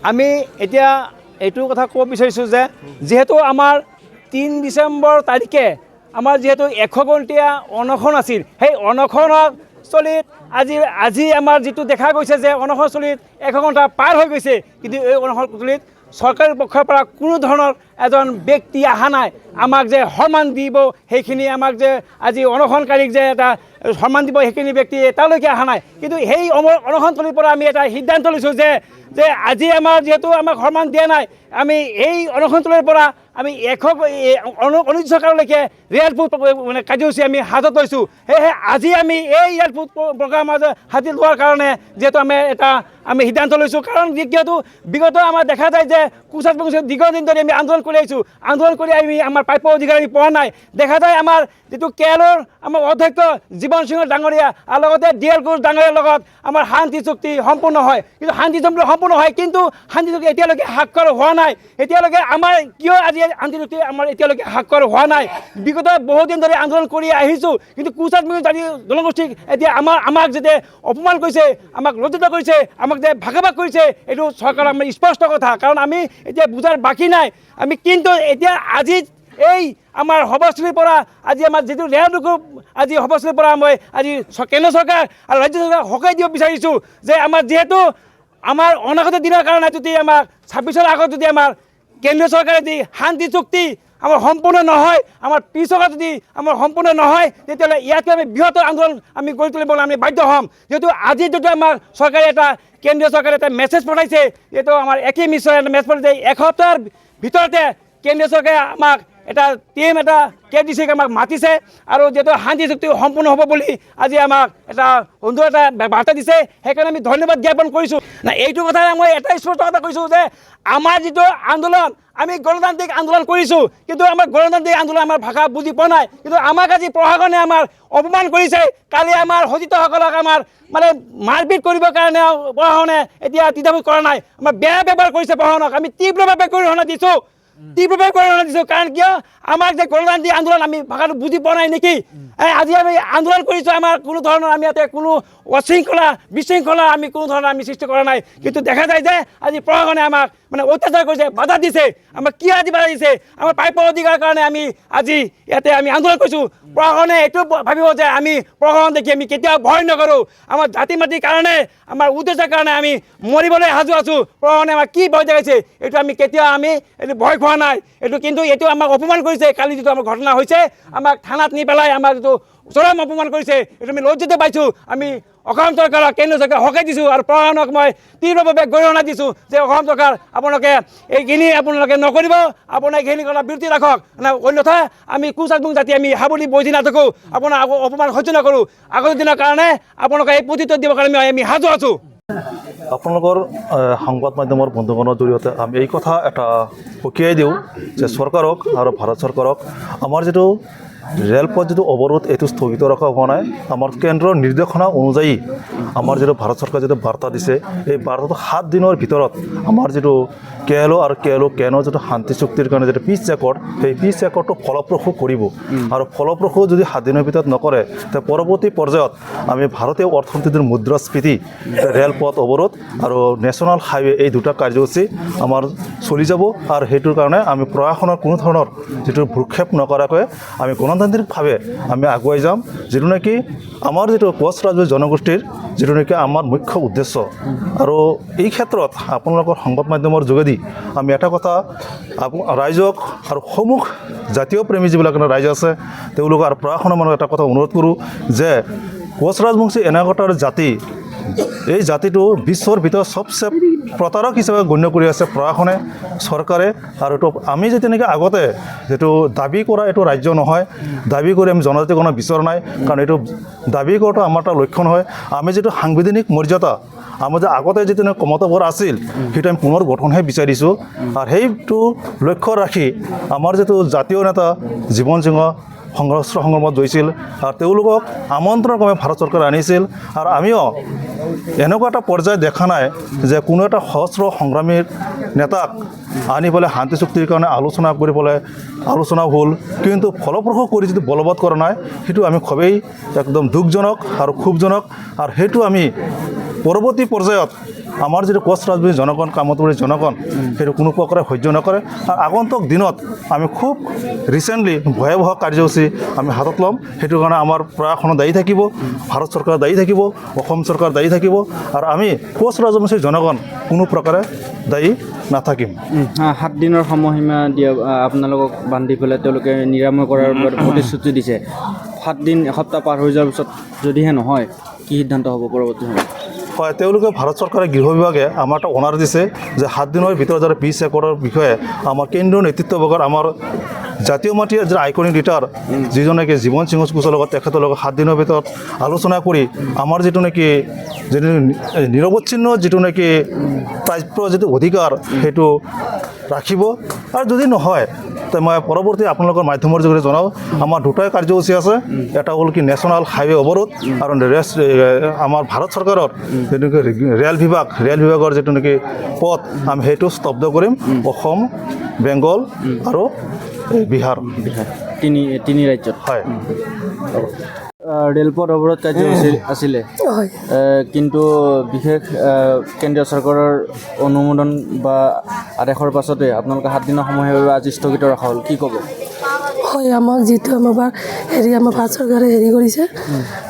আমি এতিয়া এইটো কথা ক'ব বিচাৰিছোঁ যে যিহেতু আমাৰ ৩ ডিচেম্বৰ তাৰিখে আমাৰ যিহেতু ১০০ ঘণ্টীয়া অনশন আছিল, সেই অনশনস্থলীত আজি আমাৰ যিটো দেখা গৈছে যে অনশনস্থলীত ১০০ ঘণ্টা পাৰ হৈ গৈছে, কিন্তু এই অনশনস্থলীত চৰকাৰী পক্ষৰ পৰা কোনো ধৰণৰ এজন ব্যক্তি অহা নাই আমাক যে সন্মান দিব, সেইখিনি আমাক যে আজি অনশনকাৰীক যে এটা সন্মান দিব সেইখিনি ব্যক্তি এতিয়ালৈকে অহা নাই। কিন্তু সেই অনশনস্থলীৰ পৰা আমি এটা সিদ্ধান্ত লৈছোঁ যে আজি আমাৰ যিহেতু আমাক সন্মান দিয়া নাই, আমি এই অনশনস্থলীৰ পৰা আমি অনুজ চৰকাৰলৈকে ৰেলপথ মানে কাৰ্যসূচী আমি হাতত লৈছোঁ। সেয়েহে আজি আমি এই ৰেলপথ প্ৰগ্ৰাম হাতত লোৱাৰ কাৰণে যিহেতু আমি সিদ্ধান্ত লৈছোঁ, কাৰণ যিহেতু বিগত আমাৰ দেখা যায় যে কোচাত দীৰ্ঘদিন ধৰি আমি আন্দোলন কৰি আহিছোঁ, আন্দোলন কৰি আমি আমাৰ প্ৰাপ্য অধিকাৰ আমি পোৱা নাই। দেখা যায় আমাৰ যিটো কেৰেলৰ আমাৰ অধ্যক্ষ জীৱন সিং ডাঙৰীয়া আৰু লগতে DL ঘোষ ডাঙৰীয়াৰ লগত আমাৰ শান্তি চুক্তি সম্পূৰ্ণ হয়, কিন্তু শান্তি চুক্তি সম্পূৰ্ণ হয়, কিন্তু শান্তি চুক্তি এতিয়ালৈকে স্বাক্ষৰ হোৱা নাই। এতিয়ালৈকে আমাৰ কিয় আজি শান্তি চুক্তি আমাৰ এতিয়ালৈকে স্বাক্ষৰ হোৱা নাই? বিগত বহুদিন ধৰি আন্দোলন কৰি আহিছোঁ, কিন্তু কোচাত জনগোষ্ঠীক এতিয়া আমাক যেতিয়া অপমান কৰিছে, আমাক লজ্জিত কৰিছে, আমাক যে ভাগ কৰিছে, এইটো চৰকাৰৰ আমাৰ স্পষ্ট কথা। কাৰণ আমি এতিয়া বুজাৰ বাকী নাই। আমি কিন্তু এতিয়া আজি এই আমাৰ সভাস্থলীৰ পৰা আজি আমাৰ যিটো ৰেলপথ আজি সভাস্থলীৰ পৰা মই আজি কেন্দ্ৰ চৰকাৰ আৰু ৰাজ্য চৰকাৰ সকাই দিব বিচাৰিছোঁ যে আমাৰ যিহেতু আমাৰ অনাগত দিনৰ কাৰণে যদি আমাৰ 26ৰ আগত যদি আমাৰ কেন্দ্ৰীয় চৰকাৰে যদি শান্তি চুক্তি আমাৰ সম্পূৰ্ণ নহয়, আমাৰ পিছকা যদি আমাৰ সম্পূৰ্ণ নহয়, তেতিয়াহ'লে ইয়াতকৈ আমি বৃহত্তৰ আন্দোলন আমি গঢ়ি তুলিবলৈ আমি বাধ্য হ'ম। যিহেতু আজি যদি আমাৰ চৰকাৰে কেন্দ্ৰীয় চৰকাৰে এটা মেছেজ পঠাইছে, এইটো আমাৰ একেই মিছৰ এটা মেছেজ পঠাইছে, এসপ্তাহৰ ভিতৰতে কেন্দ্ৰীয় চৰকাৰে আমাক এটা টিম এটা KDCক আমাক মাতিছে আৰু যিহেতু শান্তি চুক্তি সম্পূৰ্ণ হ'ব বুলি আজি আমাক এটা সুন্দৰ এটা বাৰ্তা দিছে, সেইকাৰণে আমি ধন্যবাদ জ্ঞাপন কৰিছোঁ। এইটো কথা মই এটাই স্পষ্ট কথা কৈছোঁ যে আমাৰ যিটো আন্দোলন, আমি গণতান্ত্ৰিক আন্দোলন কৰিছোঁ, কিন্তু আমাৰ গণতান্ত্ৰিক আন্দোলন আমাৰ ভাষা বুজি পোৱা নাই, কিন্তু আমাক আজি প্ৰশাসনে আমাৰ অপমান কৰিছে। কালি আমাৰ সতীৰ্থসকলক আমাৰ মানে মাৰপিট কৰিবৰ কাৰণে প্ৰশাসনে এতিয়া দ্বিধাবোধ কৰা নাই, আমাৰ বেয়া ব্যৱহাৰ কৰিছে প্ৰশাসনক। আমি তীব্ৰভাৱে গৰিহণা দিছোঁ, কাৰণ কিয় আমাক যে গণতান্ত্ৰিক আন্দোলন আমি ভাষাটো বুজি পোৱা নাই নেকি? আজি আমি আন্দোলন কৰিছোঁ, আমাৰ কোনো ধৰণৰ আমি ইয়াতে কোনো বিশৃংখলা আমি কোনো ধৰণৰ আমি সৃষ্টি কৰা নাই, কিন্তু দেখা যায় যে আজি প্ৰশাসনে আমাক মানে অত্যাচাৰ কৰিছে, বাধা দিছে। আমাক কিয় আজি বাধা দিছে? আমাৰ প্ৰাপ্য অধিকাৰৰ কাৰণে আমি আজি ইয়াতে আমি আন্দোলন কৰিছোঁ। প্ৰশাসনে এইটো ভাবিব যে আমি প্ৰশাসন দেখি আমি কেতিয়াও ভয় নকৰোঁ, আমাৰ জাতি মাটিৰ কাৰণে আমাৰ উদ্দেশ্যৰ কাৰণে আমি মৰিবলৈ সাজু আছোঁ। প্ৰশাসনে আমাক কি ভয় দেখাইছে? এইটো আমি কেতিয়াও এইটো ভয় খোৱা নাই। কিন্তু এইটো আমাক অপমান কৰিছে। কালি যিটো আমাৰ ঘটনা হৈছে, আমাক থানাত নি পেলাই আমাক যিটো চৰম অপমান কৰিছে, এইটো আমি লজ্জিত পাইছোঁ। আমি অসম চৰকাৰক কেন্দ্ৰীয় চৰকাৰক সকাই দিছোঁ আৰু প্ৰশাসনক মই তীব্ৰভাৱে গৰিহণা দিছোঁ যে অসম চৰকাৰ আপোনালোকে এইখিনি আপোনালোকে নকৰিব, আপোনাক এইখিনি কথা বিৰতি ৰাখক, অন্যথা আমি কুচাকমুখ জাতি আমি হাবুলি বহি নাথাকোঁ, আপোনাৰ অপমান সহ্য নকৰোঁ। আগৰ দিনৰ কাৰণে আপোনালোকে এই প্ৰত্যুত্তৰ দিবৰ কাৰণে আমি সাজু আছোঁ। আপোনালোকৰ সংবাদ মাধ্যমৰ বন্ধুগণৰ জৰিয়তে আমি এই কথা এটা সকীয়াই দিওঁ যে চৰকাৰক আৰু ভাৰত চৰকাৰক আমাৰ যিটো ৰেলপথ যিটো অৱৰোধ এইটো স্থগিত ৰখা হোৱা নাই। আমাৰ কেন্দ্ৰৰ নিৰ্দেশনা অনুযায়ী আমাৰ যিটো ভাৰত চৰকাৰে যিটো বাৰ্তা দিছে, এই বাৰ্তাটো 7 দিনৰ ভিতৰত আমাৰ যিটো KLO আৰু KNৰ যিটো শান্তি চুক্তিৰ কাৰণে যিটো পিচ ৰেকৰ্ড, সেই পিচ ৰেকৰ্ডটো ফলপ্ৰসূ কৰিব। আৰু ফলপ্ৰসূ যদি 7 দিনৰ ভিতৰত নকৰে, তে পৰৱৰ্তী পৰ্যায়ত আমি ভাৰতীয় অৰ্থনীতিৰ মুদ্ৰাস্ফীতি, ৰেলপথ অৱৰোধ আৰু নেশ্যনেল হাইৱে এই দুটা কাৰ্যসূচী আমাৰ চলি যাব। আৰু সেইটোৰ কাৰণে আমি প্ৰশাসনৰ কোনো ধৰণৰ যিটো ভ্ৰূক্ষেপ নকৰাকৈ আমি গণতান্ত্ৰিকভাৱে আমি আগুৱাই যাম, যিটো নেকি আমাৰ যিটো কোচ ৰাজবংশী জনগোষ্ঠীৰ যিটো নেকি আমাৰ মুখ্য উদ্দেশ্য। আৰু এই ক্ষেত্ৰত আপোনালোকৰ সংবাদ মাধ্যমৰ যোগেদি আমি এটা কথা ৰাইজক আৰু সমূহ জাতীয় প্ৰেমী যিবিলাক ৰাইজ আছে তেওঁলোকক আৰু প্ৰশাসনৰ মানুহ এটা কথা অনুৰোধ কৰোঁ যে কোচ ৰাজবংশী এনাগতৰ জাতি, এই জাতিটো বিশ্বৰ ভিতৰত সবচে প্ৰতাৰক হিচাপে গণ্য কৰি আছে প্ৰশাসনে, চৰকাৰে। আৰু এইটো আমি যে তেনেকৈ আগতে যিটো দাবী কৰা এইটো ৰাজ্য নহয়, দাবী কৰি আমি জনজাতিকৰণৰ বিচৰা নাই, কাৰণ এইটো দাবী কৰাটো আমাৰ এটা লক্ষণ হয়। আমি যিটো সাংবিধানিক মৰ্যাদা আমাৰ যে আগতে যিটো ক্ষমতাবোৰ আছিল, সেইটো আমি পুনৰ গঠনহে বিচাৰিছোঁ। আৰু সেইটো লক্ষ্য ৰাখি আমাৰ যিটো জাতীয় নেতা জীৱন সিং সংগ্ৰামত গৈছিল আৰু তেওঁলোকক আমন্ত্ৰণ ক্ৰমে ভাৰত চৰকাৰে আনিছিল। আৰু আমিও এনেকুৱা এটা পৰ্যায় দেখা নাই যে কোনো এটা সহস্ৰ সংগ্ৰামীৰ নেতাক আনি পেলাই শান্তি চুক্তিৰ কাৰণে আলোচনা কৰি পেলাই আলোচনা হ'ল, কিন্তু ফলপ্ৰসূ কৰি যিটো বলবৎ কৰা নাই, সেইটো আমি খুবেই একদম দুখজনক আৰু ক্ষোভজনক। আৰু সেইটো আমি পৰৱৰ্তী পৰ্যায়ত আমাৰ যিটো কোচ ৰাজবংশী জনগণ কামতপুৰী জনগণ সেইটো কোনো প্ৰকাৰে সহ্য নকৰে আৰু আগন্তুক দিনত আমি খুব ৰিচেণ্টলি ভয়াৱহ কাৰ্যসূচী আমি হাতত ল'ম সেইটো কাৰণে আমাৰ প্ৰশাসন দায়ী থাকিব ভাৰত চৰকাৰ দায়ী থাকিব অসম চৰকাৰ দায়ী থাকিব আৰু আমি কোচ ৰাজবংশী জনগণ কোনো প্ৰকাৰে দায়ী নাথাকিম 7 দিনৰ সময়সীমা দিয়া আপোনালোকক বান্ধি পেলাই তেওঁলোকে নিৰাময় কৰাৰ প্ৰতিশ্ৰুতি দিছে 7 দিন এসপ্তাহ পাৰ হৈ যোৱাৰ পিছত যদিহে নহয় কি সিদ্ধান্ত হ'ব পৰৱৰ্তী সময়ত হয় তেওঁলোকে ভাৰত চৰকাৰে গৃহ বিভাগে আমাৰ এটা অনাৰ দিছে যে 7 দিনৰ ভিতৰত যাতে 20 একৰৰ বিষয়ে আমাৰ কেন্দ্ৰীয় নেতৃত্ববৰ্গৰ আমাৰ জাতীয় মাটিৰ যে আইকনিক লিডাৰ যিজন নেকি জীৱন সিংহ কোচৰ লগত তেখেতৰ লগত 7 দিনৰ ভিতৰত আলোচনা কৰি আমাৰ যিটো নেকি যিটো নিৰৱচ্ছিন্ন যিটো নেকি প্ৰাপ্য যিটো অধিকাৰ সেইটো ৰাখিব আৰু যদি নহয় তো মই পৰৱৰ্তী আপোনালোকৰ মাধ্যমৰ যোগেদি জনাওঁ আমাৰ দুটাই কাৰ্যসূচী আছে এটা হ'ল কি নেশ্যনেল হাইৱে অৱৰোধ আৰু আমাৰ ভাৰত চৰকাৰৰ যিটো ৰেল বিভাগৰ যিটো নেকি পথ আমি সেইটো স্তব্ধ কৰিম অসম বেংগল আৰু বিহাৰ তিনি ৰাজ্যত হয় ৰেলপথ অৱৰোধ কাৰ্যসূচী আছিলে কিন্তু বিশেষ কেন্দ্ৰীয় চৰকাৰৰ অনুমোদন বা আদেশৰ পাছতে আপোনালোকে 7 দিনৰ সময় আজি স্থগিত ৰখা হ'ল কি ক'ব হয় আমাক যিটো আমাৰ ভাৰত চৰকাৰে কৰিছে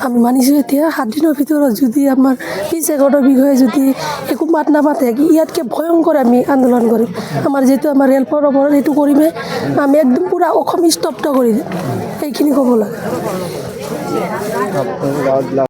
আমি মানিছোঁ এতিয়া 7 দিনৰ ভিতৰত যদি আমাৰ 20 একৰৰ বিষয়ে যদি একো মাত নামাতে ইয়াতকৈ ভয়ংকৰ আমি আন্দোলন কৰিম আমাৰ যিটো আমাৰ ৰেলপথ অৱৰোধ সেইটো কৰিমে আমি একদম পূৰা অসম স্তব্ধ কৰি দিম এইখিনি ক'ব লাগে